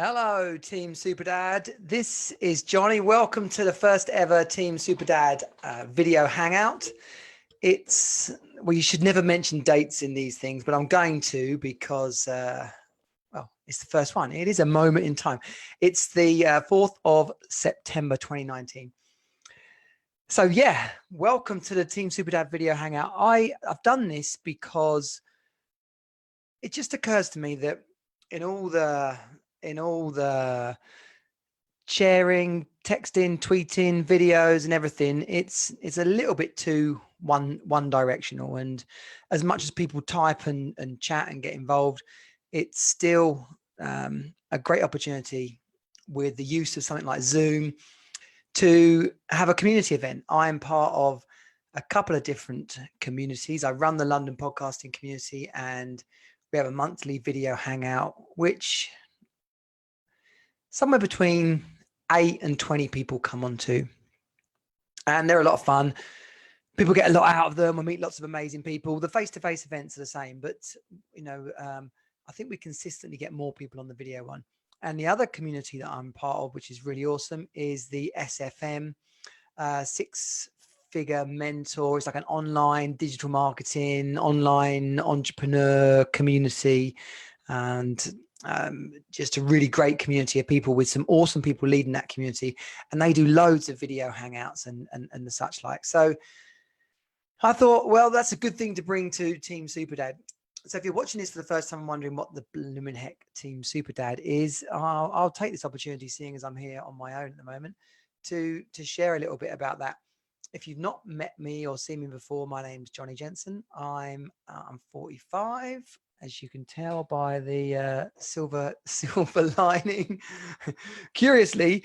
Hello, Team Superdad. This is Johnny. Welcome to the first ever Team Superdad video hangout. Well, you should never mention dates in these things, but I'm going to because, well, it's the first one. It is a moment in time. It's the 4th of September, 2019. So yeah, welcome to the Team Superdad video hangout. I've done this because it just occurs to me that in all the sharing, texting, tweeting, videos and everything, it's a little bit too one directional. And as much as people type and chat and get involved, it's still a great opportunity with the use of something like Zoom to have a community event. I'm part of a couple of different communities. I run the London podcasting community, and we have a monthly video hangout, which somewhere between 8 and 20 people come onto, and they're a lot of fun. People get a lot out of them. I meet lots of amazing people. The face-to-face events are the same, but I think we consistently get more people on the video one. And the other community that I'm part of, which is really awesome, is the SFM, Six-Figure Mentor. It's like an online digital marketing, online entrepreneur community, and just a really great community of people with some awesome people leading that community. And they do loads of video hangouts and the such like. So I thought, well, that's a good thing to bring to Team Superdad. So if you're watching this for the first time and wondering what the blooming heck Team Superdad is, I'll take this opportunity, seeing as I'm here on my own at the moment, to share a little bit about that. If you've not met me or seen me before, my name's Johnny Jensen. I'm 45, as you can tell by the silver lining. Curiously,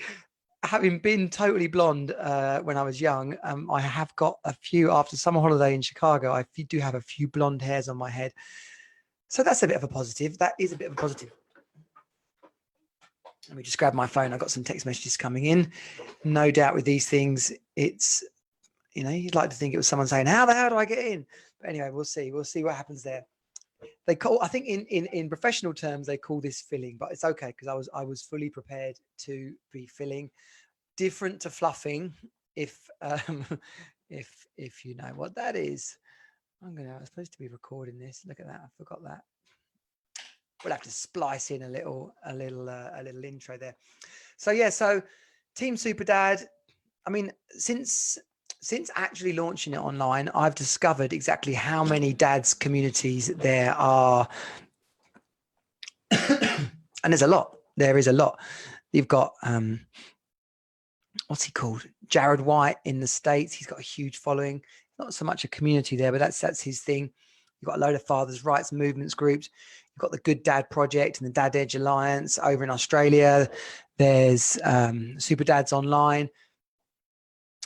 having been totally blonde when I was young, I have got a few, after summer holiday in Chicago, I do have a few blonde hairs on my head. So that's a bit of a positive. That is a bit of a positive. Let me just grab my phone. I've got some text messages coming in. No doubt with these things, it's, you'd like to think it was someone saying, how the hell do I get in? But anyway, we'll see. We'll see what happens there. They call, I think in professional terms, they call this filling, but it's okay because I was fully prepared to be filling. Different to fluffing, if you know what that is. I'm supposed to be recording this. Look at that. I forgot that. We'll have to splice in a little intro there. So yeah, so Team Superdad. I mean, since actually launching it online, I've discovered exactly how many dads communities there are. And there's a lot. There is a lot. You've got what's he called? Jared White in the States. He's got a huge following. Not so much a community there, but that's his thing. You've got a load of fathers' rights movements groups. You've got the Good Dad Project and the Dad Edge Alliance over in Australia. There's Super Dads Online.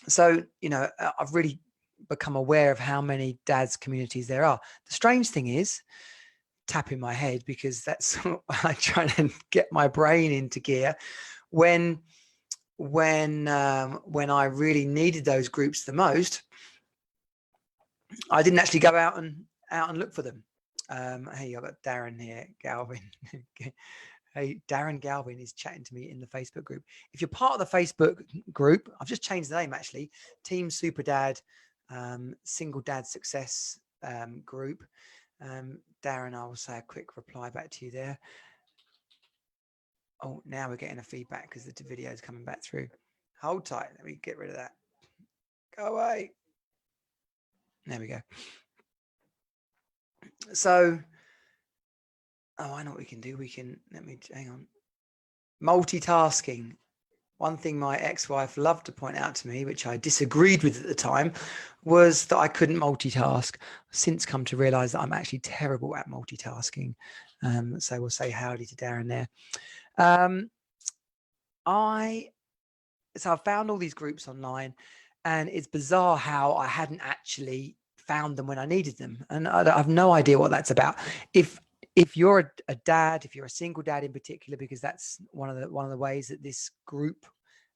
So, I've really become aware of how many dads communities there are. The strange thing is, tapping my head, because that's I try to get my brain into gear. When I really needed those groups the most, I didn't actually go out and look for them. Hey, I've got Darren here, Galvin. Hey, Darren Galvin is chatting to me in the Facebook group. If you're part of the Facebook group, I've just changed the name actually, Team Superdad, Single Dad Success group. Darren, I will say a quick reply back to you there. Oh, now we're getting a feedback because the video is coming back through. Hold tight. Let me get rid of that. Go away. There we go. So, I know what we can do. Hang on. Multitasking. One thing my ex-wife loved to point out to me, which I disagreed with at the time, was that I couldn't multitask. I've since come to realize that I'm actually terrible at multitasking. So we'll say howdy to Darren there. I found all these groups online, and it's bizarre how I hadn't actually found them when I needed them. And I have no idea what that's about. If you're a dad, if you're a single dad in particular, because that's one of the ways that this group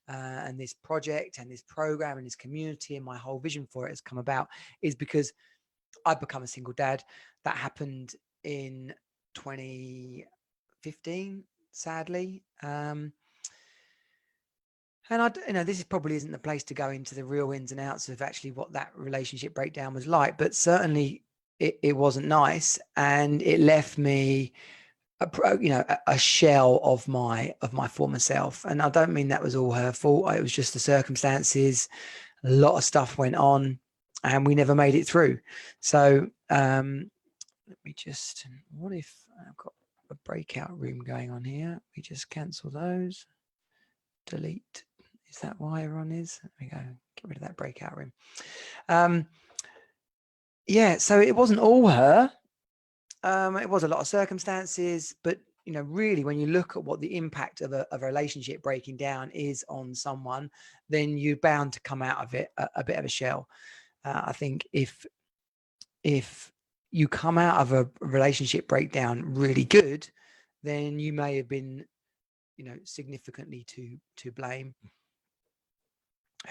and this project and this program and this community and my whole vision for it has come about, is because I've become a single dad. That happened in 2015. sadly. And this probably isn't the place to go into the real ins and outs of actually what that relationship breakdown was like, but certainly it wasn't nice, and it left me a shell of my former self. And I don't mean that was all her fault. It was just the circumstances. A lot of stuff went on, and we never made it through. So let me just, what if I've got a breakout room going on here? We just cancel those, delete. Is that why everyone is? There we go. Get rid of that breakout room. Yeah, so it wasn't all her. It was a lot of circumstances, but really, when you look at what the impact of a relationship breaking down is on someone, then you're bound to come out of it a bit of a shell. I think if you come out of a relationship breakdown really good, then you may have been, significantly to blame.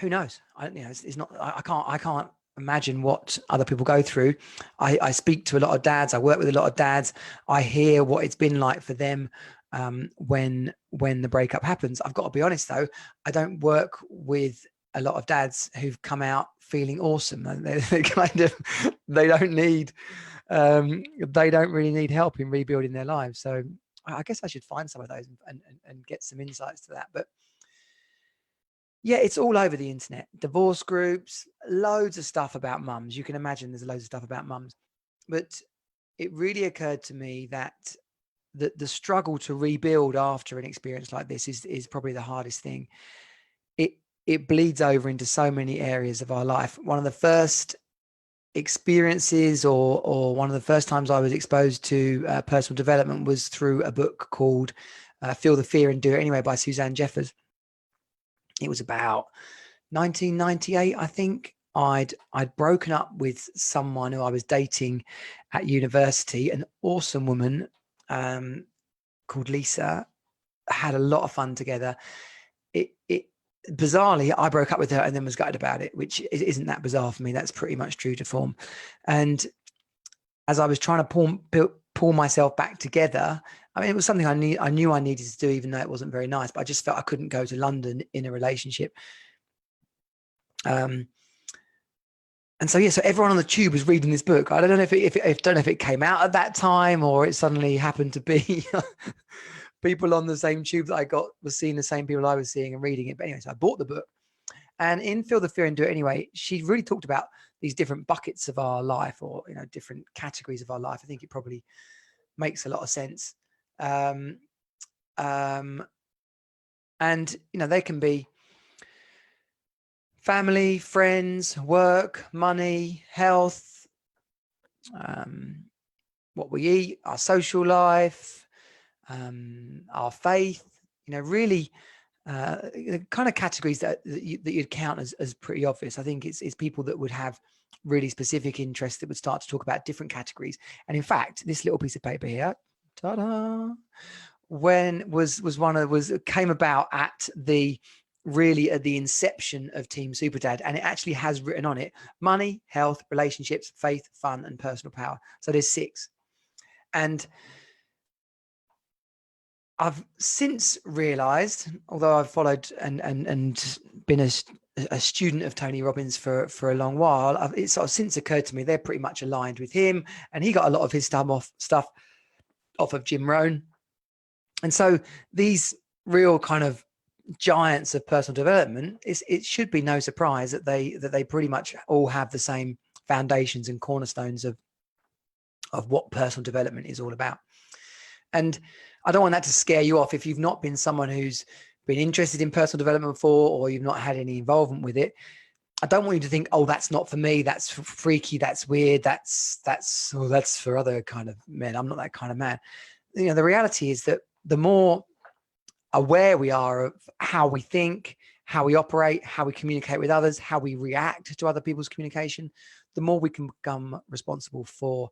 Who knows? It's not. I can't imagine what other people go through. I speak to a lot of dads. I work with a lot of dads. I hear what it's been like for them when the breakup happens. I've got to be honest though, I don't work with a lot of dads who've come out feeling awesome. They kind of they don't really need help in rebuilding their lives. So I guess I should find some of those and get some insights to that. But yeah, it's all over the internet. Divorce groups, loads of stuff about mums. You can imagine there's loads of stuff about mums. But it really occurred to me that the struggle to rebuild after an experience like this is probably the hardest thing. It bleeds over into so many areas of our life. One of the first experiences or one of the first times I was exposed to personal development was through a book called Feel the Fear and Do It Anyway by Suzanne Jeffers. It was about 1998, I think. I'd broken up with someone who I was dating at university, an awesome woman called Lisa. Had a lot of fun together. It bizarrely, I broke up with her and then was gutted about it, which isn't that bizarre for me. That's pretty much true to form. And as I was trying to pull myself back together, I mean, it was something I knew I needed to do, even though it wasn't very nice. But I just felt I couldn't go to London in a relationship. And so yeah, so everyone on the tube was reading this book. I don't know if it came out at that time or it suddenly happened to be people on the same tube that was seeing the same people I was seeing and reading it. But anyway, so I bought the book. And in Feel the Fear and Do It Anyway, she really talked about these different buckets of our life, or different categories of our life. I think it probably makes a lot of sense. And they can be family, friends, work, money, health, what we eat, our social life, our faith, really kind of categories that you'd count as pretty obvious. I think it's people that would have really specific interests that would start to talk about different categories. And in fact, this little piece of paper here, ta-da, came about at the inception of Team Superdad, and it actually has written on it money, health, relationships, faith, fun, and personal power. So there's 6. And I've since realized, although I've followed and been a student of Tony Robbins for a long while, it's sort of since occurred to me they're pretty much aligned with him, and he got a lot of his stuff off of Jim Rohn. And so these real kind of giants of personal development, it should be no surprise that they pretty much all have the same foundations and cornerstones of what personal development is all about. And I don't want that to scare you off if you've not been someone who's been interested in personal development before, or you've not had any involvement with it. I don't want you to think, oh, that's not for me, that's freaky, that's weird, that's for other kind of men. I'm not that kind of man. The reality is that the more aware we are of how we think, how we operate, how we communicate with others, how we react to other people's communication, the more we can become responsible for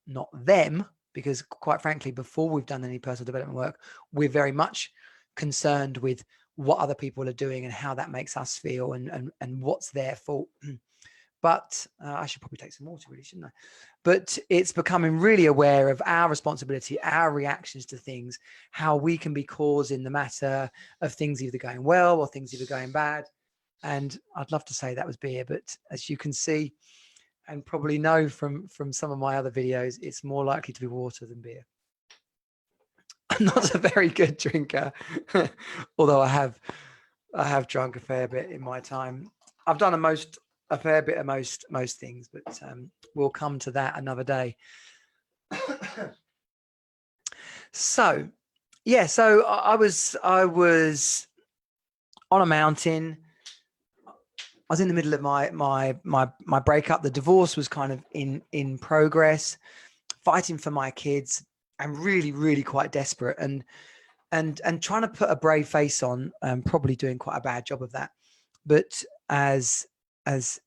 not them. Because quite frankly, before we've done any personal development work, we're very much concerned with what other people are doing and how that makes us feel and what's their fault. But I should probably take some water, really, shouldn't I? But it's becoming really aware of our responsibility, our reactions to things, how we can be causing the matter of things either going well or things either going bad. And I'd love to say that was beer, but as you can see and probably know from some of my other videos, it's more likely to be water than beer. I'm not a very good drinker, although I have drunk a fair bit in my time. I've done a fair bit of most things, but we'll come to that another day. So I was on a mountain. I was in the middle of my breakup. The divorce was kind of in progress, fighting for my kids. I'm really quite desperate and trying to put a brave face on. Probably doing quite a bad job of that, but as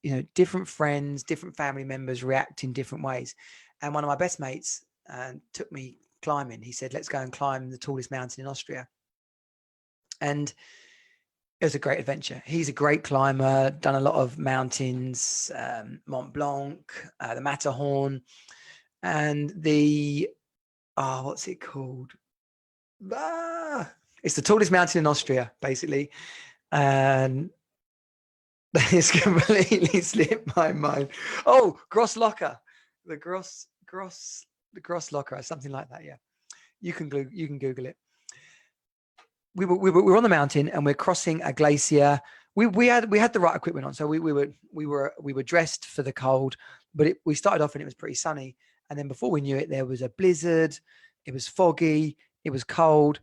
you know, different friends, different family members react in different ways. And one of my best mates took me climbing. He said, let's go and climb the tallest mountain in Austria. And it was a great adventure. He's a great climber, done a lot of mountains, Mont Blanc, the Matterhorn, and what's it called? It's the tallest mountain in Austria, basically. And it's completely slipped my mind. Oh, Grosslocker, the Grosslocker, or something like that. Yeah, you can Google it. We were on the mountain and we're crossing a glacier. We had the right equipment on, so we were dressed for the cold. But we started off and it was pretty sunny, and then before we knew it, there was a blizzard. It was foggy. It was cold.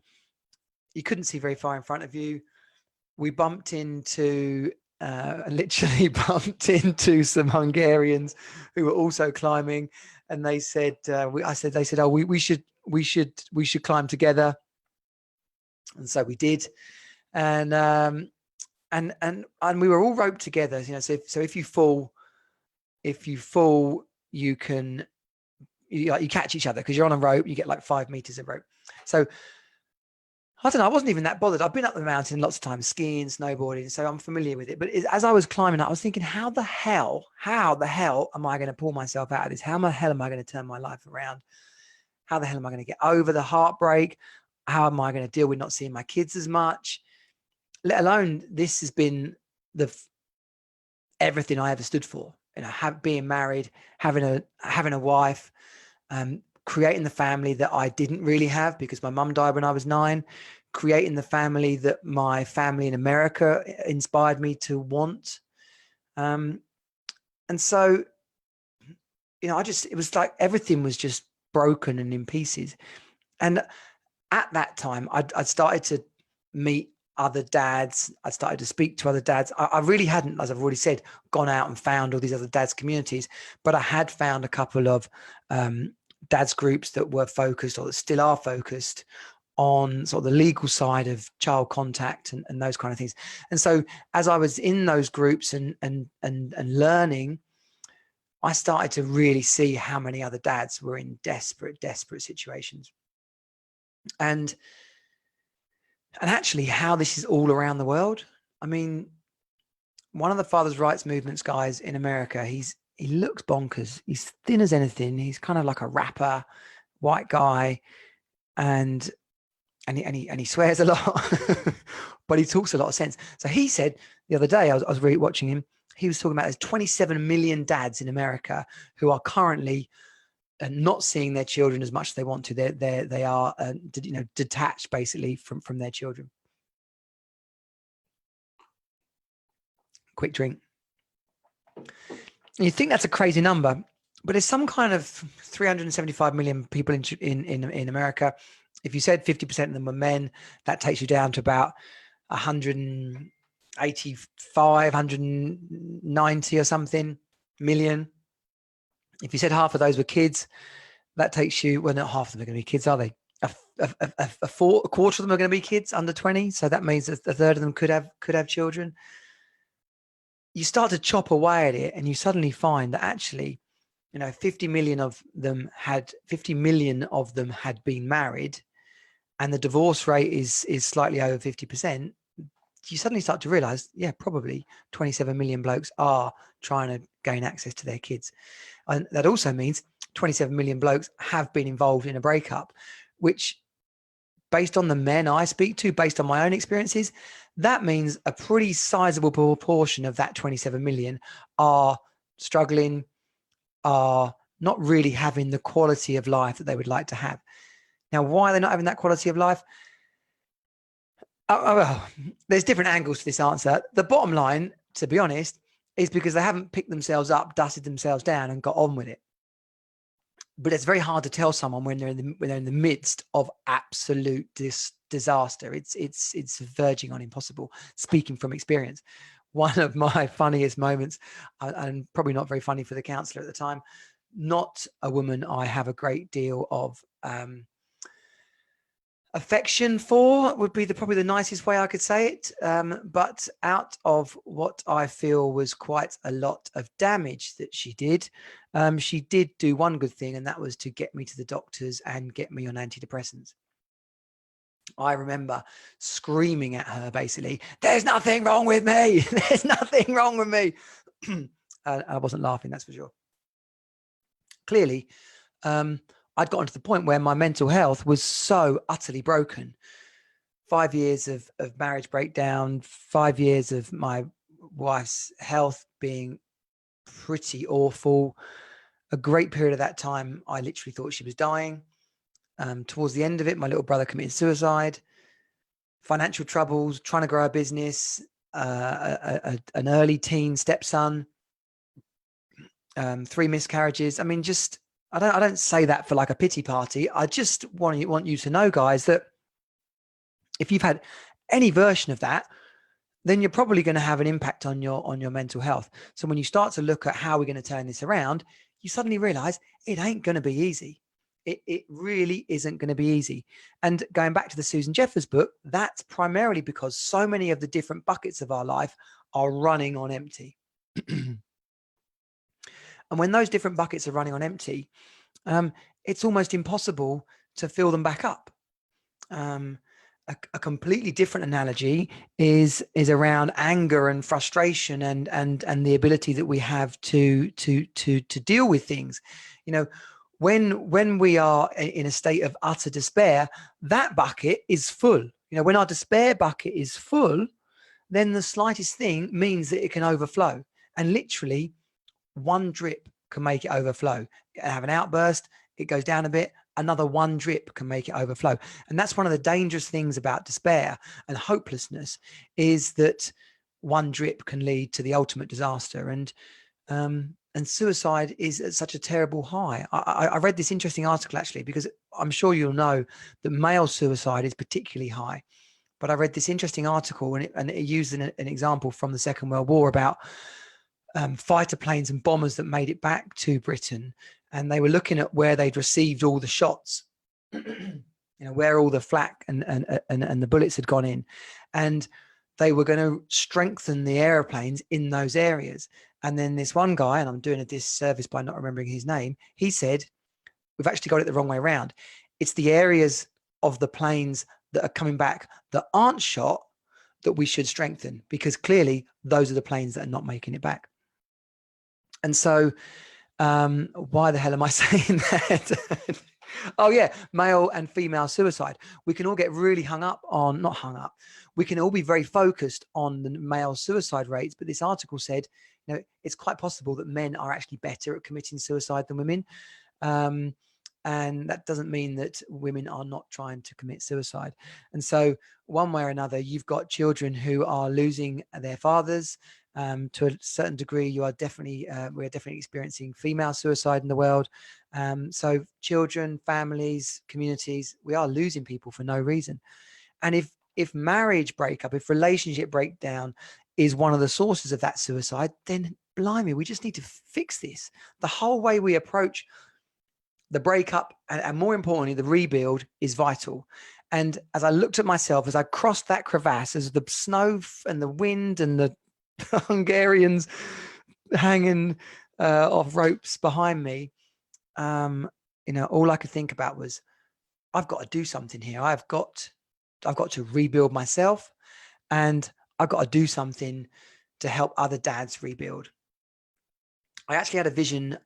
You couldn't see very far in front of you. We bumped into. Literally bumped into some Hungarians who were also climbing, and they said, they said, oh, we should climb together, and so we did, and we were all roped together, you know. So if you fall, you can you catch each other because you're on a rope. You get like 5 meters of rope. So I don't know. I wasn't even that bothered. I've been up the mountain lots of times, skiing, snowboarding, so I'm familiar with it. But as I was climbing up, I was thinking, how the hell am I going to pull myself out of this? How the hell am I going to turn my life around? How the hell am I going to get over the heartbreak? How am I going to deal with not seeing my kids as much? Let alone this has been everything I ever stood for. You know, being married, having a wife, creating the family that I didn't really have because my mum died when I was 9, creating the family that my family in America inspired me to want. And so, you know, it was like everything was just broken and in pieces. And at that time, I'd started to meet other dads. I started to speak to other dads. I really hadn't, as I've already said, gone out and found all these other dads communities, but I had found a couple of dads groups that were focused, or that still are focused, on sort of the legal side of child contact and those kind of things. And so as I was in those groups and learning, I started to really see how many other dads were in desperate situations. And actually how this is all around the world. I mean, one of the father's rights movements guys in America, he looks bonkers. He's thin as anything. He's kind of like a rapper, white guy, and he swears a lot, but he talks a lot of sense. So he said the other day, I was really watching him. He was talking about there's 27 million dads in America who are currently not seeing their children as much as they want to. They are detached basically from their children. Quick drink. You think that's a crazy number, but there's some kind of 375 million people in America. If you said 50% of them were men, that takes you down to about 185, 190 or something million. If you said half of those were kids, that takes you, well, not half of them are going to be kids, are they? A quarter of them are going to be kids under 20. So that means a third of them could have children. You start to chop away at it and you suddenly find that actually, 50 million of them had been married, and the divorce rate is slightly over 50%. You suddenly start to realize, yeah, probably 27 million blokes are trying to gain access to their kids. And that also means 27 million blokes have been involved in a breakup, which, based on the men I speak to, based on my own experiences, that means a pretty sizable proportion of that 27 million are struggling, are not really having the quality of life that they would like to have. Now, why are they not having that quality of life? There's different angles to this answer. The bottom line, to be honest, is because they haven't picked themselves up, dusted themselves down, and got on with it. But it's very hard to tell someone when they're in the midst of absolute disaster. It's verging on impossible. Speaking from experience, one of my funniest moments, and probably not very funny for the counsellor at the time, not a woman I have a great deal of affection for, would be probably the nicest way I could say it. But out of what I feel was quite a lot of damage that she did do one good thing, and that was to get me to the doctors and get me on antidepressants. I remember screaming at her, basically, "There's nothing wrong with me. There's nothing wrong with me." I wasn't laughing, that's for sure. Clearly, I'd gotten to the point where my mental health was so utterly broken. 5 years of marriage breakdown, 5 years of my wife's health being pretty awful. A great period of that time, I literally thought she was dying. Towards the end of it, my little brother committed suicide. Financial troubles, trying to grow a business, an early teen stepson, 3 miscarriages. I mean, just I don't say that for like a pity party. I just want you to know, guys, that if you've had any version of that, then you're probably going to have an impact on your mental health. So when you start to look at how we're going to turn this around, you suddenly realize it ain't going to be easy. It really isn't going to be easy. And going back to the Susan Jeffers book, that's primarily because so many of the different buckets of our life are running on empty. And when those different buckets are running on empty, it's almost impossible to fill them back up. A completely different analogy is around anger and frustration and the ability that we have to deal with things. You know, when we are in a state of utter despair, that bucket is full. You know, when our despair bucket is full, then the slightest thing means that it can overflow, and literally one drip can make it overflow. Have an outburst, it goes down a bit, another one drip can make it overflow. And that's one of the dangerous things about despair and hopelessness, is that one drip can lead to the ultimate disaster. And suicide is at such a terrible high. I read this interesting article, actually, because I'm sure you'll know that male suicide is particularly high. But I read this interesting article, and it used an example from the Second World War about fighter planes and bombers that made it back to Britain, and they were looking at where they'd received all the shots, you know, where all the flak and the bullets had gone in, and they were going to strengthen the airplanes in those areas. And then this one guy, and I'm doing a disservice by not remembering his name, he said, "We've actually got it the wrong way around. It's the areas of the planes that are coming back that aren't shot that we should strengthen, because clearly those are the planes that are not making it back." And so why the hell am I saying that? Oh yeah, male and female suicide. We can all get really not hung up. We can all be very focused on the male suicide rates, but this article said, you know, it's quite possible that men are actually better at committing suicide than women. And that doesn't mean that women are not trying to commit suicide. And so one way or another, you've got children who are losing their fathers. To a certain degree, we're definitely experiencing female suicide in the world. So children, families, communities, we are losing people for no reason. And if marriage breakup, if relationship breakdown is one of the sources of that suicide, then blimey, we just need to fix this. The whole way we approach the breakup and more importantly, the rebuild is vital. And as I looked at myself, as I crossed that crevasse, as the snow and the wind and the Hungarians hanging off ropes behind me, you know, all I could think about was, I've got to do something here. I've got to rebuild myself, and I've got to do something to help other dads rebuild. I actually had a vision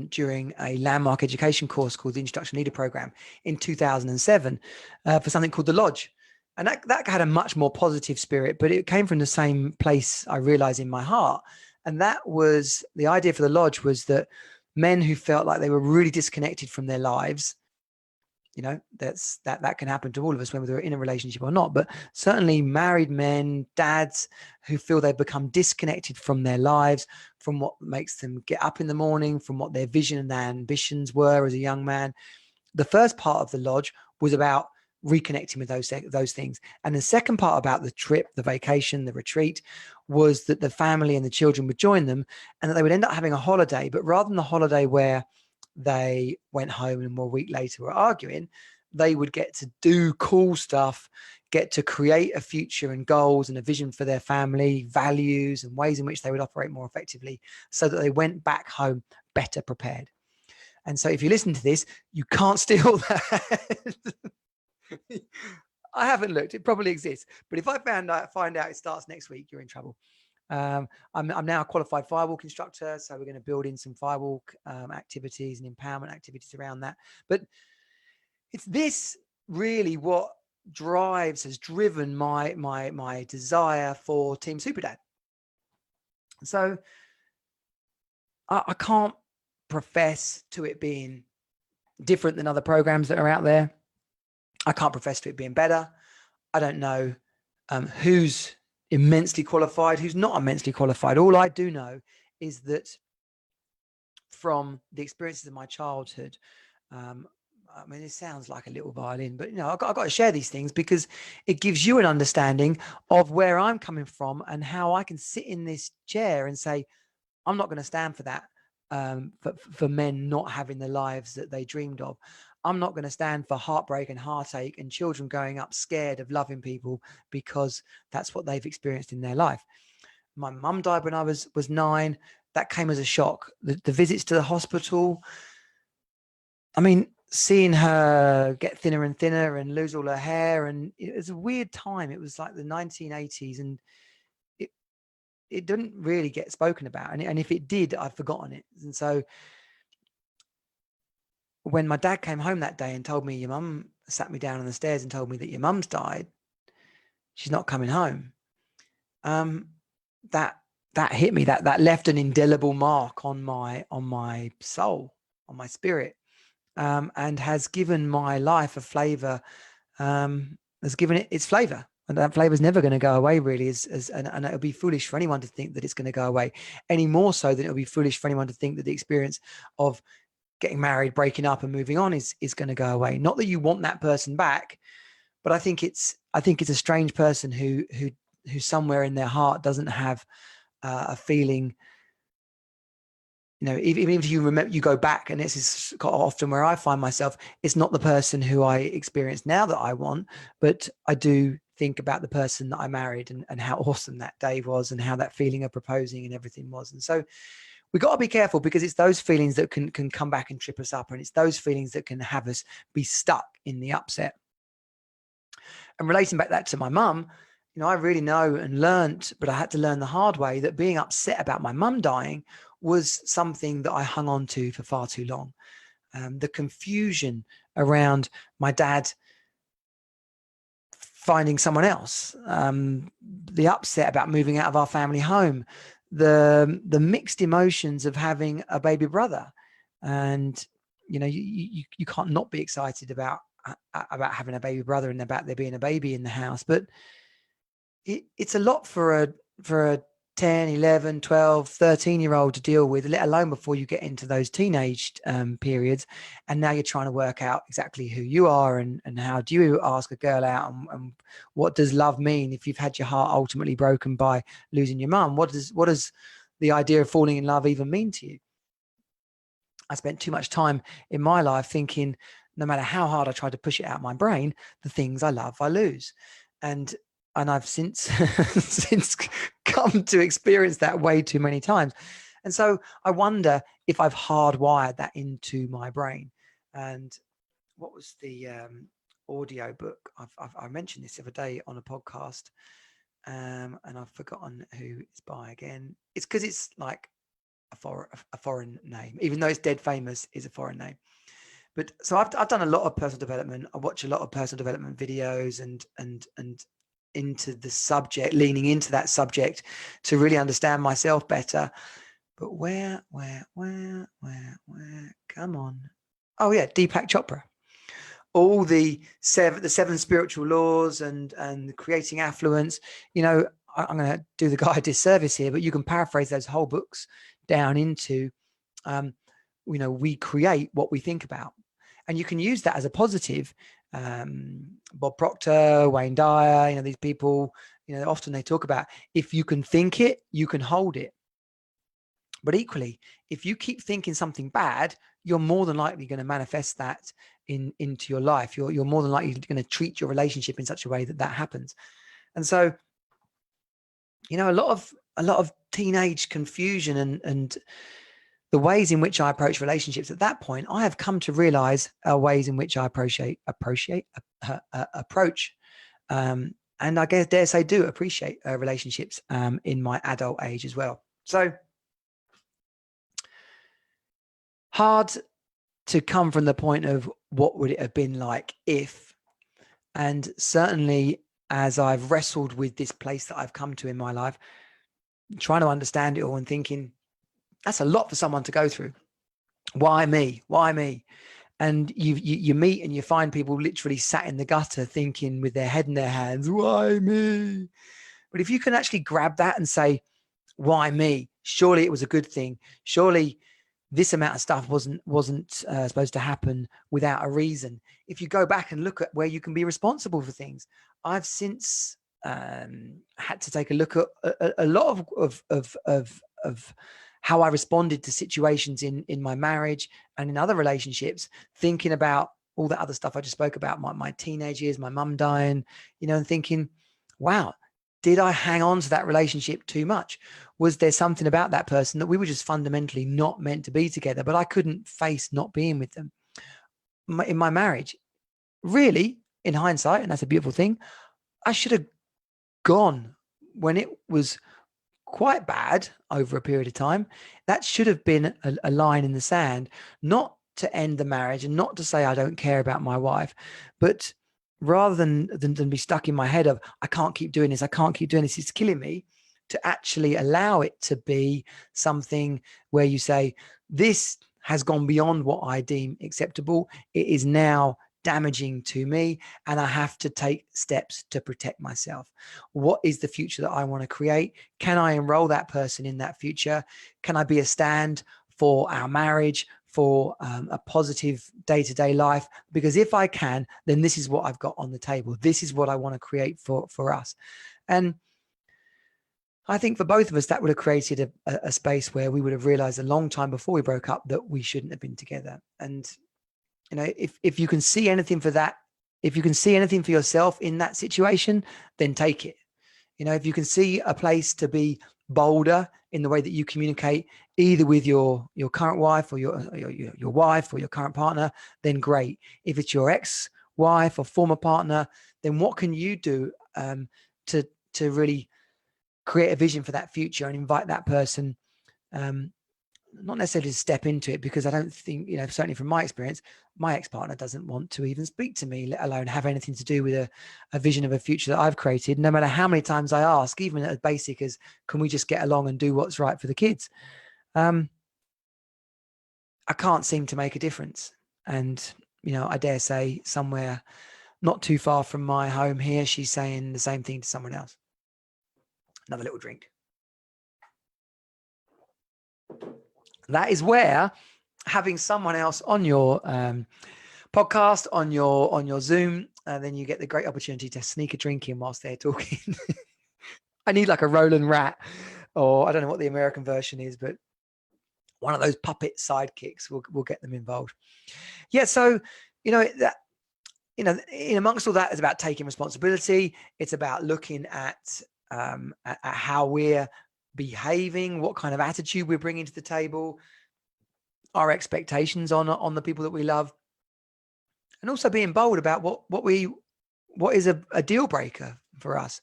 during a landmark education course called the Introduction Leader Program in 2007 for something called the Lodge. And that had a much more positive spirit, but it came from the same place I realized in my heart. And that was the idea for the Lodge, was that men who felt like they were really disconnected from their lives, that can happen to all of us, whether we're in a relationship or not, but certainly married men, dads who feel they've become disconnected from their lives, from what makes them get up in the morning, from what their vision and their ambitions were as a young man. The first part of the Lodge was about reconnecting with those things, and the second part about the trip, the vacation, the retreat, was that the family and the children would join them, and that they would end up having a holiday. But rather than the holiday where they went home and a week later were arguing, they would get to do cool stuff, get to create a future and goals and a vision for their family, values and ways in which they would operate more effectively, so that they went back home better prepared. And so if you listen to this, you can't steal that. I haven't looked. It probably exists. But if I find out it starts next week, you're in trouble. I'm now a qualified firewalk instructor, so we're going to build in some firewalk activities and empowerment activities around that. But it's this really what has driven my desire for Team Superdad. So I can't profess to it being different than other programs that are out there. I can't profess to it being better. I don't know who's immensely qualified, who's not immensely qualified. All I do know is that from the experiences of my childhood, I mean, it sounds like a little violin, but I've got to share these things because it gives you an understanding of where I'm coming from and how I can sit in this chair and say, I'm not going to stand for that. For men not having the lives that they dreamed of. I'm not going to stand for heartbreak and heartache and children growing up scared of loving people because that's what they've experienced in their life. My mum died when I was 9. That came as a shock. The visits to the hospital, I mean, seeing her get thinner and thinner and lose all her hair, and it was a weird time. It was like the 1980s, and it didn't really get spoken about. And if it did, I've forgotten it. And so when my dad came home that day and told me, your mum sat me down on the stairs and told me that your mum's died, she's not coming home. That hit me. That left an indelible mark on my soul, on my spirit, and has given my life a flavor. Has given it its flavor. And that flavor is never going to go away, really. And it would be foolish for anyone to think that it's going to go away, any more so than it would be foolish for anyone to think that the experience of getting married, breaking up, and moving on is going to go away. Not that you want that person back, but I think it's a strange person who somewhere in their heart doesn't have a feeling. Even if you remember, you go back, and this is often where I find myself. It's not the person who I experience now that I want, but I do think about the person that I married and how awesome that day was and how that feeling of proposing and everything was. And so we got to be careful, because it's those feelings that can come back and trip us up. And it's those feelings that can have us be stuck in the upset. And relating back that to my mum, I really know and learned, but I had to learn the hard way, that being upset about my mum dying was something that I hung on to for far too long. The confusion around my dad finding someone else, the upset about moving out of our family home, the mixed emotions of having a baby brother, and you can't not be excited about having a baby brother and about there being a baby in the house, but it's a lot for a 10, 11, 12, 13-year-old to deal with, let alone before you get into those teenage periods. And now you're trying to work out exactly who you are and how do you ask a girl out, and what does love mean if you've had your heart ultimately broken by losing your mum? What does the idea of falling in love even mean to you? I spent too much time in my life thinking, no matter how hard I tried to push it out of my brain, the things I love, I lose. And I've since since come to experience that way too many times. And so I wonder if I've hardwired that into my brain. And what was the audio book? I mentioned this the other day on a podcast, and I've forgotten who it's by again. It's because it's like a foreign name, even though it's dead famous, is a foreign name. But so I've done a lot of personal development. I watch a lot of personal development videos and into the subject, leaning into that subject to really understand myself better. But where, come on. Oh yeah, Deepak Chopra. All the seven spiritual laws and creating affluence. You know, I'm going to do the guy a disservice here, but you can paraphrase those whole books down into, we create what we think about. And you can use that as a positive. Bob Proctor, Wayne Dyer, these people, often they talk about, if you can think it, you can hold it. But equally, if you keep thinking something bad, you're more than likely going to manifest that into your life. You're more than likely going to treat your relationship in such a way that happens. And so, a lot of teenage confusion and the ways in which I approach relationships at that point, I have come to realize are ways in which I approach, and I guess dare say do appreciate relationships in my adult age as well. So hard to come from the point of what would it have been like if, and certainly as I've wrestled with this place that I've come to in my life, trying to understand it all and thinking, that's a lot for someone to go through. Why me? Why me? And you meet and you find people literally sat in the gutter thinking with their head in their hands, why me? But if you can actually grab that and say, why me? Surely it was a good thing. Surely this amount of stuff wasn't supposed to happen without a reason. If you go back and look at where you can be responsible for things, I've since had to take a look at a lot of how I responded to situations in my marriage and in other relationships, thinking about all that other stuff I just spoke about, my teenage years, my mum dying, and thinking, wow, did I hang on to that relationship too much? Was there something about that person that we were just fundamentally not meant to be together, but I couldn't face not being with them? In my marriage, really, in hindsight, and that's a beautiful thing, I should have gone when it was quite bad over a period of time. That should have been a line in the sand, not to end the marriage and not to say I don't care about my wife, but rather than be stuck in my head of I can't keep doing this, it's killing me, to actually allow it to be something where you say, this has gone beyond what I deem acceptable. It is now damaging to me, and I have to take steps to protect myself. What is the future that I want to create? Can I enroll that person in that future? Can I be a stand for our marriage, for a positive day-to-day life? Because if I can, then this is what I've got on the table. This is what I want to create for us. And I think for both of us, that would have created a space where we would have realized a long time before we broke up that we shouldn't have been together. And if you can see anything for that, if you can see anything for yourself in that situation, then take it. If you can see a place to be bolder in the way that you communicate, either with your current wife or your wife or your current partner, then great. If it's your ex-wife or former partner, then what can you do to really create a vision for that future and invite that person, not necessarily to step into it, because I don't think, certainly from my experience, my ex-partner doesn't want to even speak to me, let alone have anything to do with a vision of a future that I've created. No matter how many times I ask, even as basic as, can we just get along and do what's right for the kids? I can't seem to make a difference. And, I dare say somewhere not too far from my home here, she's saying the same thing to someone else. Another little drink. That is where having someone else on your podcast, on your Zoom, then you get the great opportunity to sneak a drink in whilst they're talking. I need like a Roland Rat, or I don't know what the American version is, but one of those puppet sidekicks will get them involved. Yeah, so that in amongst all that is about taking responsibility. It's about looking at how we're behaving, what kind of attitude we're bringing to the table, our expectations on the people that we love, and also being bold about what is a deal breaker for us.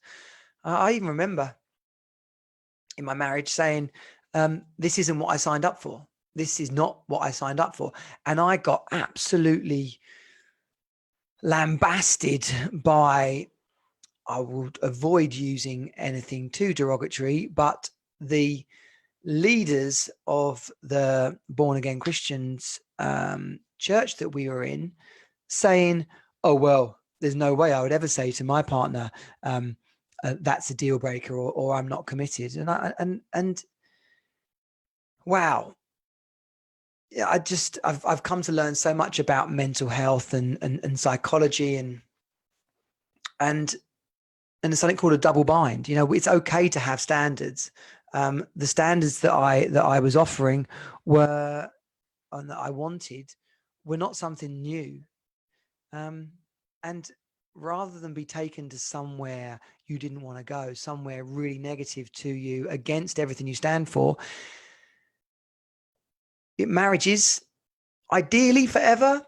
I even remember in my marriage saying, this isn't what I signed up for. This is not what I signed up for. And I got absolutely lambasted by, I would avoid using anything too derogatory, but the leaders of the Born Again Christians church that we were in, saying, oh, well, there's no way I would ever say to my partner, that's a deal breaker, or I'm not committed. And wow. Yeah, I've come to learn so much about mental health and psychology and there's something called a double bind. It's okay to have standards. The standards that I was offering were, and that I wanted, were not something new. And rather than be taken to somewhere you didn't want to go, somewhere really negative to you, against everything you stand for, marriages ideally forever,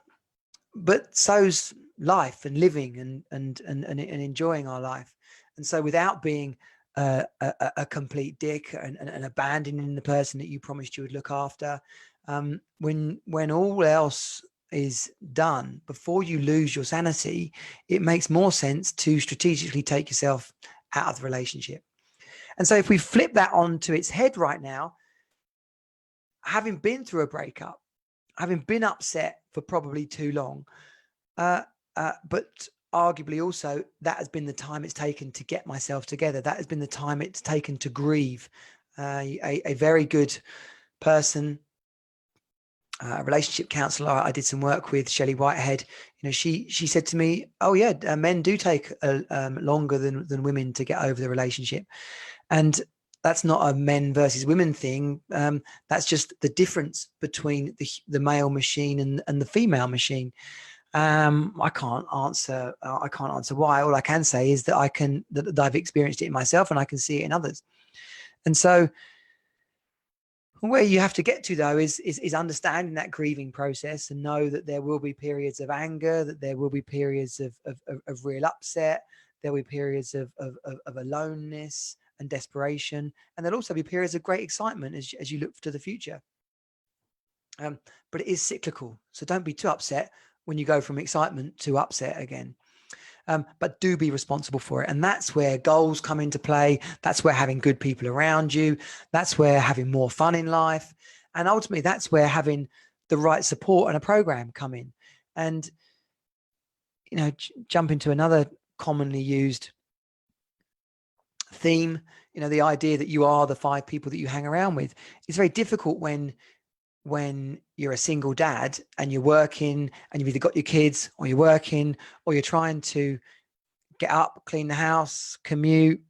but so's life and living and enjoying our life. And so without being a complete dick and abandoning the person that you promised you would look after, when all else is done, before you lose your sanity, it makes more sense to strategically take yourself out of the relationship. And so if we flip that onto its head right now, having been through a breakup, having been upset for probably too long, but arguably also that has been the time it's taken to get myself together. That has been the time it's taken to grieve. A very good person, a relationship counselor I did some work with, Shelley Whitehead, she said to me, oh yeah, men do take longer than women to get over the relationship. And that's not a men versus women thing. That's just the difference between the male machine and the female machine. I can't answer why. All I can say is that I've experienced it in myself and I can see it in others. And so where you have to get to, though, is understanding that grieving process and know that there will be periods of anger, that there will be periods of real upset, there will be periods of aloneness and desperation, and there'll also be periods of great excitement as you look to the future. But it is cyclical, so don't be too upset when you go from excitement to upset again. But do be responsible for it. And that's where goals come into play. That's where having good people around you. That's where having more fun in life. And ultimately, that's where having the right support and a program come in. And, jump into another commonly used theme, the idea that you are the 5 people that you hang around with. It's very difficult when you're a single dad and you're working and you've either got your kids or you're working or you're trying to get up, clean the house, commute,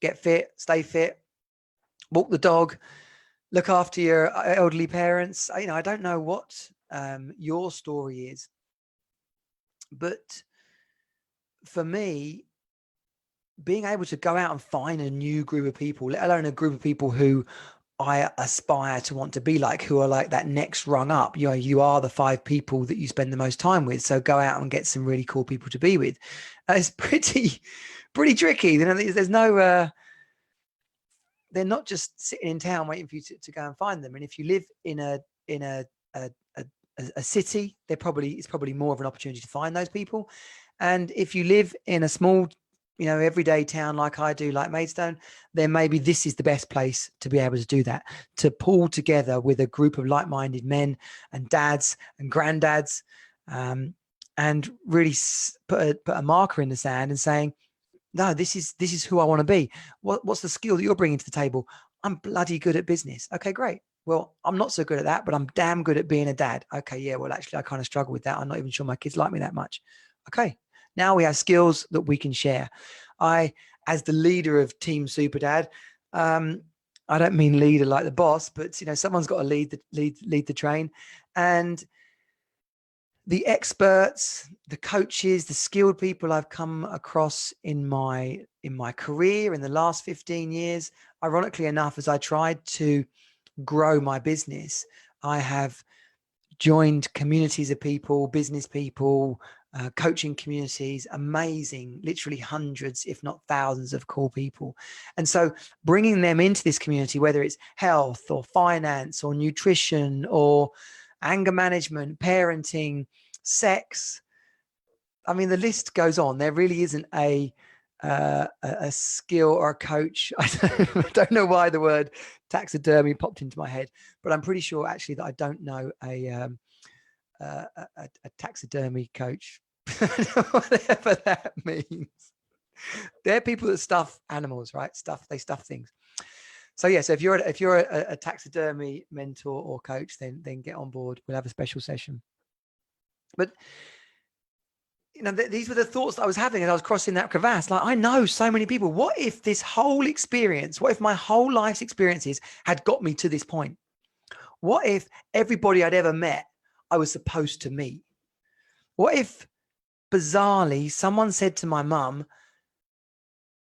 get fit, stay fit, walk the dog, look after your elderly parents. I don't know what your story is, but for me, being able to go out and find a new group of people, let alone a group of people who I aspire to want to be like, who are like that next rung up. You are the 5 people that you spend the most time with. So go out and get some really cool people to be with. It's pretty tricky. There's no, they're not just sitting in town waiting for you to go and find them. And if you live in a city, it's probably more of an opportunity to find those people. And if you live in a small, everyday town like I do, like Maidstone, then maybe this is the best place to be able to do that, to pull together with a group of like-minded men and dads and granddads, and really put a marker in the sand and saying, no, this is who I want to be. What's the skill that you're bringing to the table? I'm bloody good at business. Okay, great. Well, I'm not so good at that, but I'm damn good at being a dad. Okay, yeah, well, actually, I kind of struggle with that. I'm not even sure my kids like me that much. Okay, now we have skills that we can share. As the leader of Team Super Dad, I don't mean leader like the boss, but someone's got to lead the train, and the experts, the coaches, the skilled people I've come across in my career in the last 15 years, ironically enough, as I tried to grow my business, I have joined communities of people, business people, coaching communities, amazing, literally hundreds, if not thousands of cool people. And so bringing them into this community, whether it's health or finance or nutrition or anger management, parenting, sex, I mean, the list goes on. There really isn't a skill or a coach. I don't know why the word taxidermy popped into my head, but I'm pretty sure actually that I don't know a taxidermy coach, whatever that means. They're people that stuff animals, right? They stuff things. So yeah, so if you're a taxidermy mentor or coach, then get on board. We'll have a special session. But you know, these were the thoughts that I was having as I was crossing that crevasse. Like, I know so many people. What if this whole experience, what if my whole life's experiences had got me to this point? What if everybody I'd ever met, I was supposed to meet? What if, bizarrely, someone said to my mum,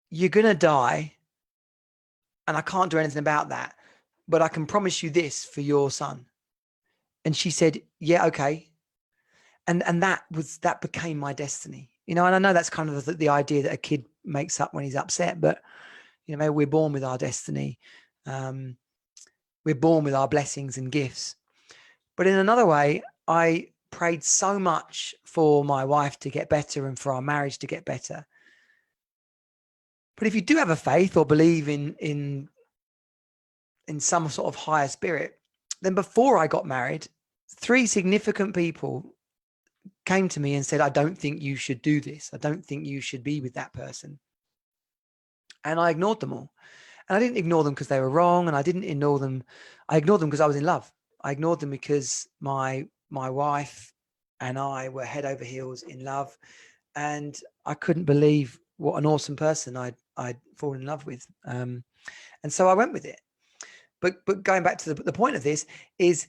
"You're going to die, and I can't do anything about that, but I can promise you this for your son." And she said, "Yeah, okay." And that became my destiny, you know. And I know that's kind of the idea that a kid makes up when he's upset, but you know, maybe we're born with our destiny. We're born with our blessings and gifts. But in another way, I prayed so much for my wife to get better and for our marriage to get better. But if you do have a faith or believe in some sort of higher spirit, then before I got married, 3 significant people came to me and said, "I don't think you should do this. I don't think you should be with that person." And I ignored them all. And I didn't ignore them because they were wrong. And I didn't ignore them. I ignored them because I was in love. I ignored them because my wife and I were head over heels in love. And I couldn't believe what an awesome person I'd fallen in love with. And so I went with it. But going back to the point of this is,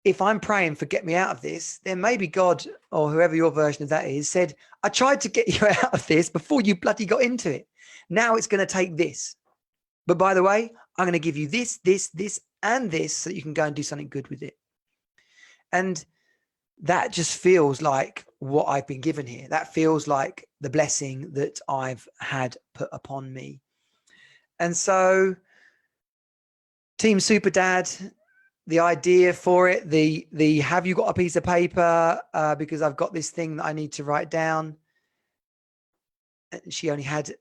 if I'm praying for get me out of this, then maybe God, or whoever your version of that is, said, "I tried to get you out of this before you bloody got into it. Now it's going to take this. But by the way, I'm going to give you this, this, this, and this so that you can go and do something good with it." And that just feels like what I've been given here. That feels like the blessing that I've had put upon me. And so Team Super Dad, the idea for it, the have you got a piece of paper, because I've got this thing that I need to write down. She only had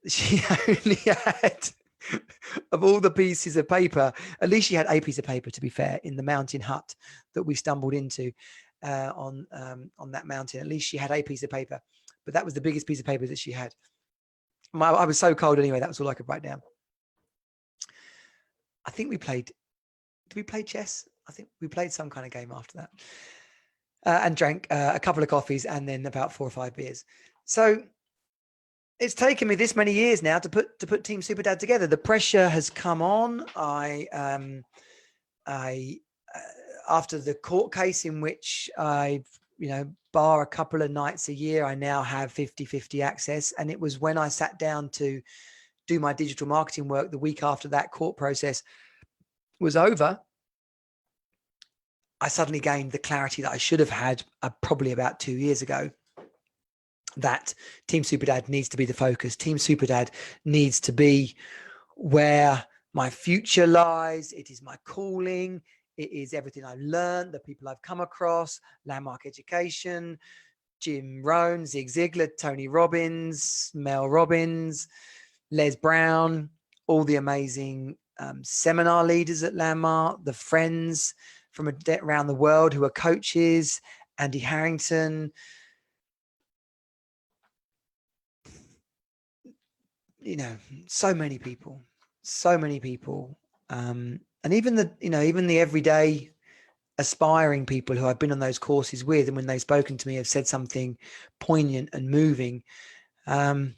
of all the pieces of paper, at least she had a piece of paper, to be fair, in the mountain hut that we stumbled into on that mountain. At least she had a piece of paper, but that was the biggest piece of paper that she had. I was so cold anyway, that was all I could write down. I think did we play chess? I think we played some kind of game after that, and drank a couple of coffees and then about 4 or 5 beers. So it's taken me this many years now to put Team Super Dad together. The pressure has come on. I after the court case in which I, bar a couple of nights a year, I now have 50/50 access. And it was when I sat down to do my digital marketing work the week after that court process was over, I suddenly gained the clarity that I should have had probably about 2 years ago, that Team Super Dad needs to be the focus. Team Super Dad needs to be where my future lies. It is my calling. It is everything I've learned, the people I've come across, Landmark Education, Jim Rohn, Zig Ziglar, Tony Robbins, Mel Robbins, Les Brown, all the amazing seminar leaders at Landmark, the friends from around the world who are coaches, Andy Harrington, so many people. And even the everyday aspiring people who I've been on those courses with, and when they've spoken to me, have said something poignant and moving. One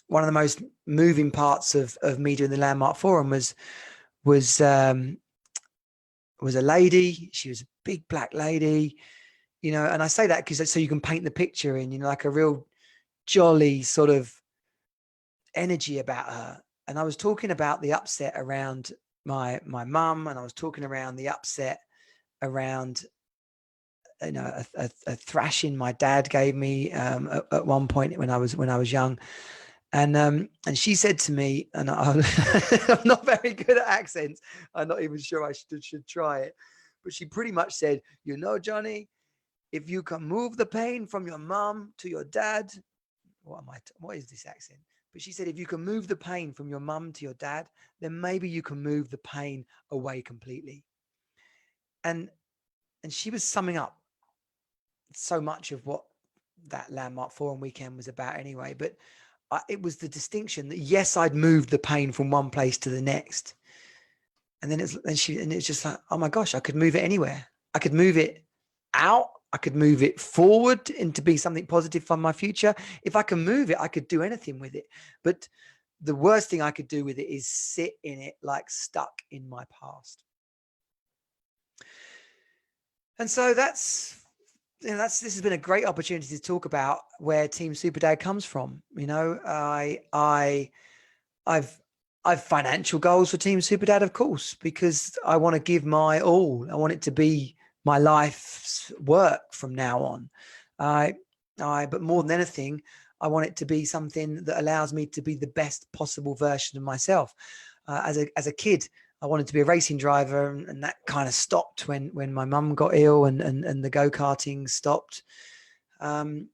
of the most moving parts of me doing the Landmark Forum was a lady. She was a big black lady, and I say that because so you can paint the picture in, like a real jolly sort of energy about her. And I was talking about the upset around my mum, and I was talking around the upset around a thrashing my dad gave me at one point when I was young. And she said to me, and I'm not very good at accents. I'm not even sure I should try it. But she pretty much said, Johnny, if you can move the pain from your mum to your dad, what is this accent? But she said, if you can move the pain from your mum to your dad, then maybe you can move the pain away completely. And she was summing up so much of what that Landmark Forum weekend was about anyway. But it was the distinction that, yes, I'd moved the pain from one place to the next. And then it's just like, oh my gosh, I could move it anywhere. I could move it out. I could move it forward into be something positive for my future. If I can move it, I could do anything with it. But the worst thing I could do with it is sit in it like stuck in my past. And so this has been a great opportunity to talk about where Team Superdad comes from. I've financial goals for Team Superdad, of course, because I want to give my all. I want it to be my life's work from now on. But more than anything, I want it to be something that allows me to be the best possible version of myself. As a kid, I wanted to be a racing driver, and that kind of stopped when my mum got ill and the go-karting stopped. But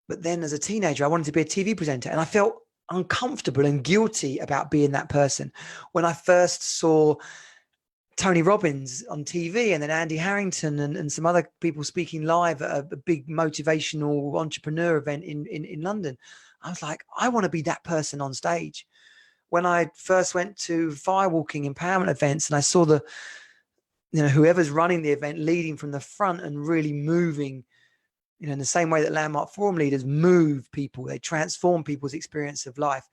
then as a teenager, I wanted to be a TV presenter, and I felt uncomfortable and guilty about being that person. When I first saw Tony Robbins on TV, and then Andy Harrington and some other people speaking live at a big motivational entrepreneur event in London, I was like, I want to be that person on stage. When I first went to firewalking empowerment events and I saw whoever's running the event leading from the front and really moving, in the same way that Landmark Forum leaders move people, they transform people's experience of life.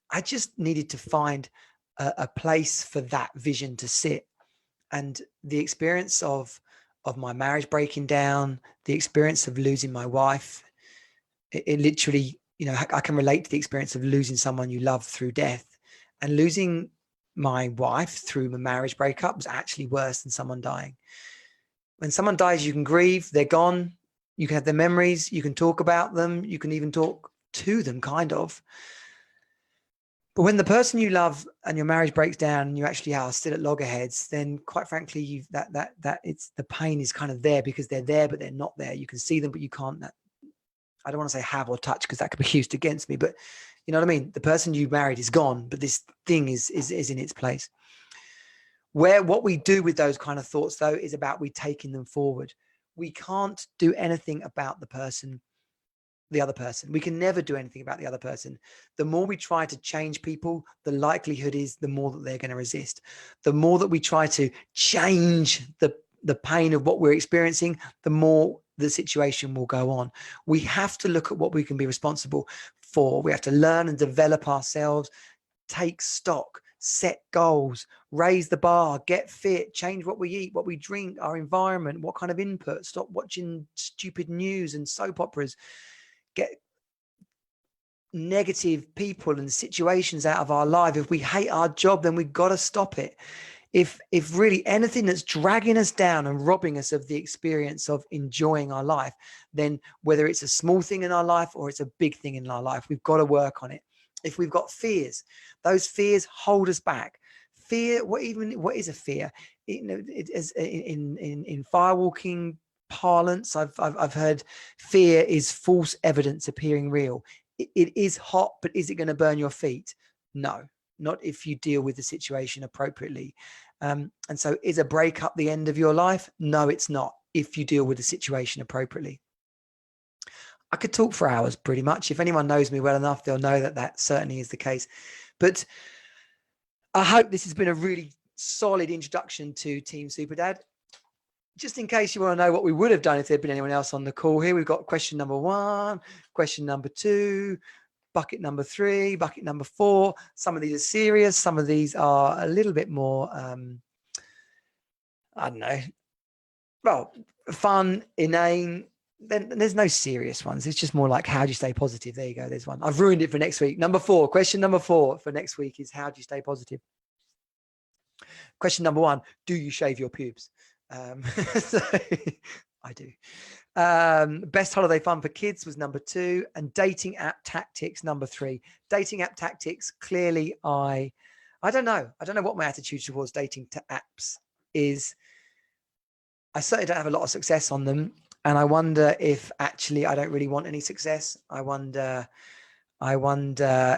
I just needed to find a place for that vision to sit. And the experience of my marriage breaking down, the experience of losing my wife, it literally, I can relate to the experience of losing someone you love through death, and losing my wife through a marriage breakup was actually worse than someone dying. When someone dies, you can grieve, they're gone. You can have their memories, you can talk about them, you can even talk to them, kind of. But when the person you love and your marriage breaks down and you actually are still at loggerheads, then quite frankly, it's the pain is kind of there because they're there, but they're not there. You can see them, but you can't. I don't want to say have or touch because that could be used against me, but you know what I mean? The person you married is gone, but this thing is in its place. What we do with those kind of thoughts, though, is about we taking them forward. We can't do anything about the other person. We can never do anything about the other person. The more we try to change people, the likelihood is the more that they're going to resist. The more that we try to change the pain of what we're experiencing, the more the situation will go on. We have to look at what we can be responsible for. We have to learn and develop ourselves, take stock, set goals, raise the bar, get fit, change what we eat, what we drink, our environment, what kind of input, stop watching stupid news and soap operas, get negative people and situations out of our life. If we hate our job, then we've got to stop it. If really anything that's dragging us down and robbing us of the experience of enjoying our life, then whether it's a small thing in our life or it's a big thing in our life, we've got to work on it. If we've got fears, those fears hold us back. Fear, what is a fear? It is in firewalking parlance, I've heard fear is false evidence appearing real. It is hot, but is it going to burn your feet? No, not if you deal with the situation appropriately. And so is a breakup the end of your life? No, it's not, if you deal with the situation appropriately. I could talk for hours pretty much. If anyone knows me well enough, they'll know that certainly is the case. But I hope this has been a really solid introduction to Team Superdad. Just in case you want to know what we would have done if there'd been anyone else on the call here, we've got question number 1, question number 2, bucket number 3, bucket number 4. Some of these are serious. Some of these are a little bit more, I don't know, well, fun, inane. Then there's no serious ones. It's just more like, how do you stay positive? There you go. There's one. I've ruined it for next week. Question number 4 for next week is, how do you stay positive? Question number 1, do you shave your pubes? So I do. Best holiday fun for kids was number 2, and dating app tactics number 3. Dating app tactics, clearly, I don't know. I don't know what my attitude towards dating apps is. I certainly don't have a lot of success on them, and I wonder if actually I don't really want any success. I wonder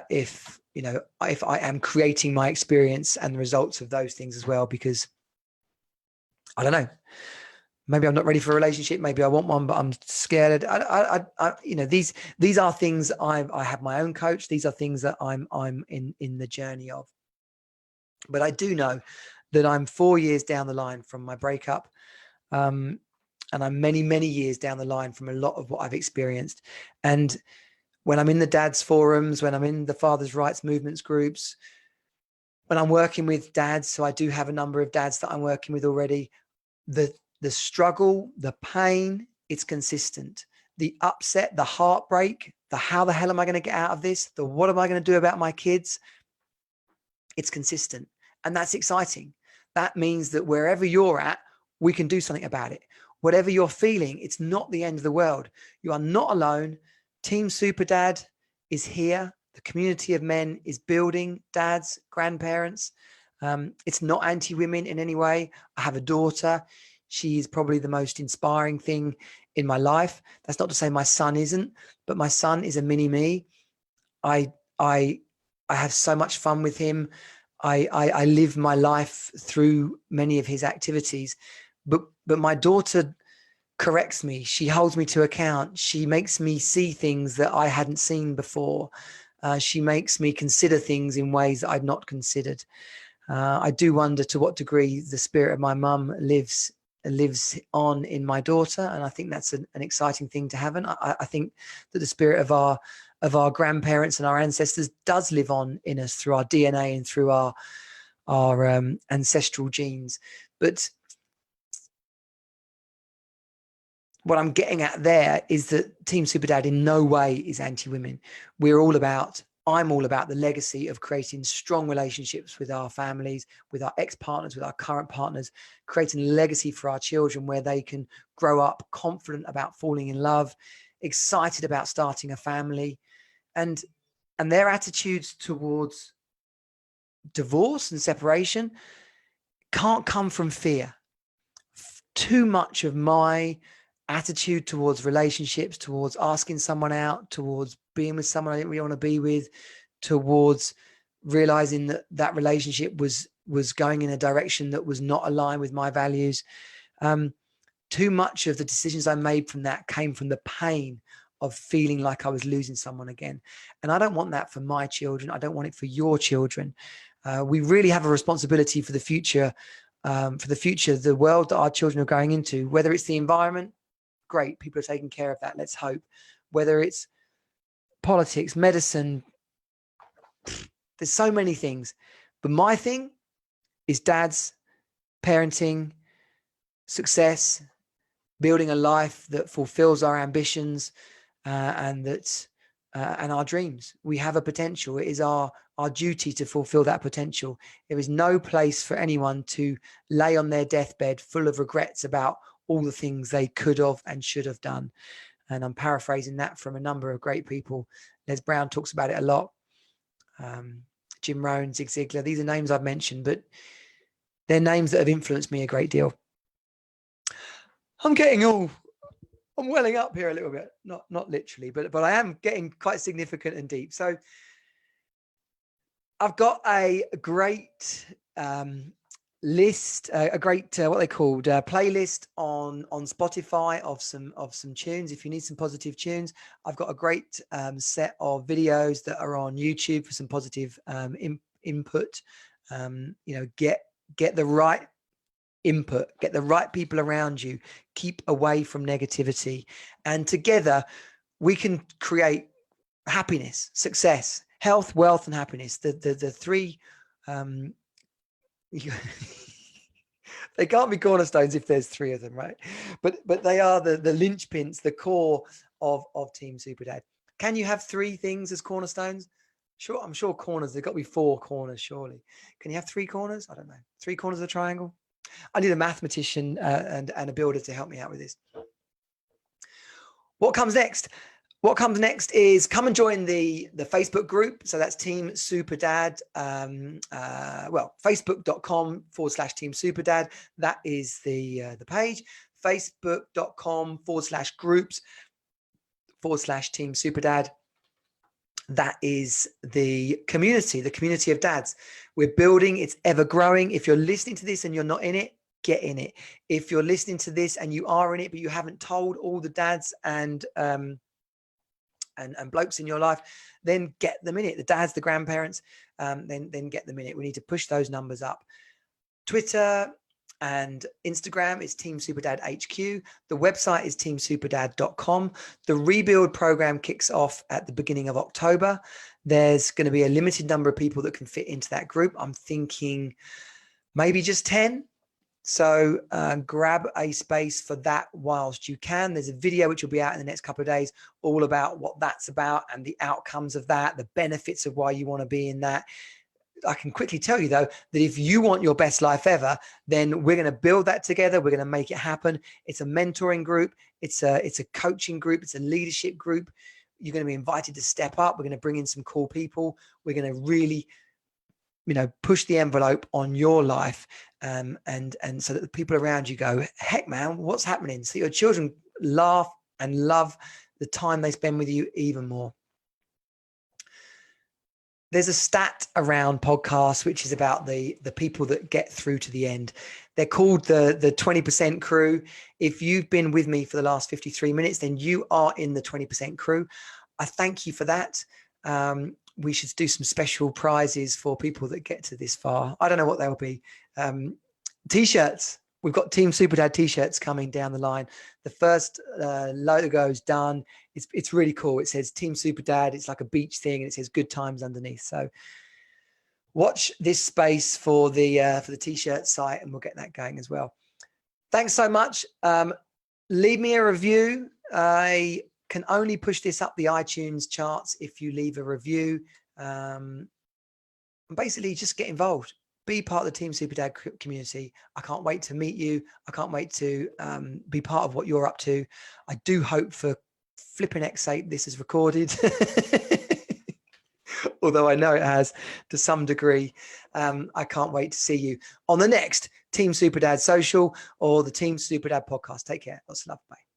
if, you know, if I am creating my experience and the results of those things as well, because I don't know. Maybe I'm not ready for a relationship. Maybe I want one, but I'm scared. You know, these are things I have my own coach. These are things that I'm in the journey of. But I do know that I'm 4 years down the line from my breakup, and I'm many years down the line from a lot of what I've experienced. And when I'm in the dads forums, when I'm in the fathers' rights movements groups, when I'm working with dads, so I do have a number of dads that I'm working with already, the struggle, the pain, it's consistent. The upset, the heartbreak, the how the hell am I going to get out of this? The what am I going to do about my kids? It's consistent. And that's exciting. That means that wherever you're at, we can do something about it. Whatever you're feeling, it's not the end of the world. You are not alone. Team Super Dad is here. The community of men is building, dads, grandparents. It's not anti-women in any way. I have a daughter. She is probably the most inspiring thing in my life. That's not to say my son isn't, but my son is a mini me. I have so much fun with him. I live my life through many of his activities, but my daughter corrects me. She holds me to account. She makes me see things that I hadn't seen before. She makes me consider things in ways that I'd not considered. I do wonder to what degree the spirit of my mum lives on in my daughter, and I think that's an exciting thing to have. And I think that the spirit of our grandparents and our ancestors does live on in us through our DNA and through our ancestral genes. But what I'm getting at there is that Team Superdad in no way is anti-women. I'm all about the legacy of creating strong relationships with our families, with our ex-partners, with our current partners, creating a legacy for our children where they can grow up confident about falling in love, excited about starting a family, and their attitudes towards divorce and separation can't come from fear. Too much of my attitude towards relationships, towards asking someone out, towards being with someone I didn't really want to be with, towards realizing that that relationship was going in a direction that was not aligned with my values. Too much of the decisions I made from that came from the pain of feeling like I was losing someone again. And I don't want that for my children. I don't want it for your children. We really have a responsibility for the future, the world that our children are going into, whether it's the environment. Great, people are taking care of that, let's hope. Whether it's politics, medicine, there's so many things. But my thing is dads, parenting, success, building a life that fulfills our ambitions and our dreams. We have a potential. It is our duty to fulfill that potential. There is no place for anyone to lay on their deathbed full of regrets about all the things they could have and should have done. And I'm paraphrasing that from a number of great people. Les Brown talks about it a lot. Jim Rohn, Zig Ziglar, these are names I've mentioned, but they're names that have influenced me a great deal. I'm welling up here a little bit, not literally, but I am getting quite significant and deep. So I've got a great list, a great what they called playlist on Spotify of some tunes. If you need some positive tunes, I've got a great set of videos that are on YouTube for some positive input. Get the right input, get the right people around you, keep away from negativity, and together we can create happiness, success, health, wealth, and happiness. The three they can't be cornerstones if there's three of them, right? But they are the linchpins, the core of Team Superdad. Can you have three things as cornerstones? Sure, I'm sure corners, there've got to be four corners, surely. Can you have three corners? I don't know. Three corners of a triangle? I need a mathematician and a builder to help me out with this. What comes next? What comes next is come and join the Facebook group. So that's Team Super Dad. Facebook.com/Team Super Dad. That is the page. Facebook.com/groups/Team Super Dad. That is the community of dads. We're building, it's ever growing. If you're listening to this and you're not in it, get in it. If you're listening to this and you are in it, but you haven't told all the dads and blokes in your life, then get them in it. The dads, the grandparents, then get them in it. We need to push those numbers up. Twitter and Instagram is Team Superdad HQ. The website is teamsuperdad.com. The rebuild program kicks off at the beginning of October. There's going to be a limited number of people that can fit into that group. I'm thinking maybe just 10. So grab a space for that whilst you can. There's a video which will be out in the next couple of days all about what that's about and the outcomes of that, the benefits of why you want to be in that. I can quickly tell you, though, that if you want your best life ever, then we're going to build that together. We're going to make it happen. It's a mentoring group. It's a coaching group. It's a leadership group. You're going to be invited to step up. We're going to bring in some cool people. We're going to really, push the envelope on your life, and so that the people around you go, heck, man, what's happening? So your children laugh and love the time they spend with you even more. There's a stat around podcasts, which is about the people that get through to the end. They're called the 20% crew. If you've been with me for the last 53 minutes, then you are in the 20% crew. I thank you for that. We should do some special prizes for people that get to this far. I don't know what they'll be. T-shirts. We've got Team Superdad T-shirts coming down the line. The first logo's done. It's really cool. It says Team Superdad. It's like a beach thing, and it says good times underneath. So watch this space for the T-shirt site, and we'll get that going as well. Thanks so much. Leave me a review. I can only push this up the iTunes charts if you leave a review. Basically, just get involved. Be part of the Team Superdad community. I can't wait to meet you. I can't wait to be part of what you're up to. I do hope for flipping X8 this is recorded, although I know it has to some degree. I can't wait to see you on the next Team Superdad social or the Team Superdad podcast. Take care. Lots of love. Bye.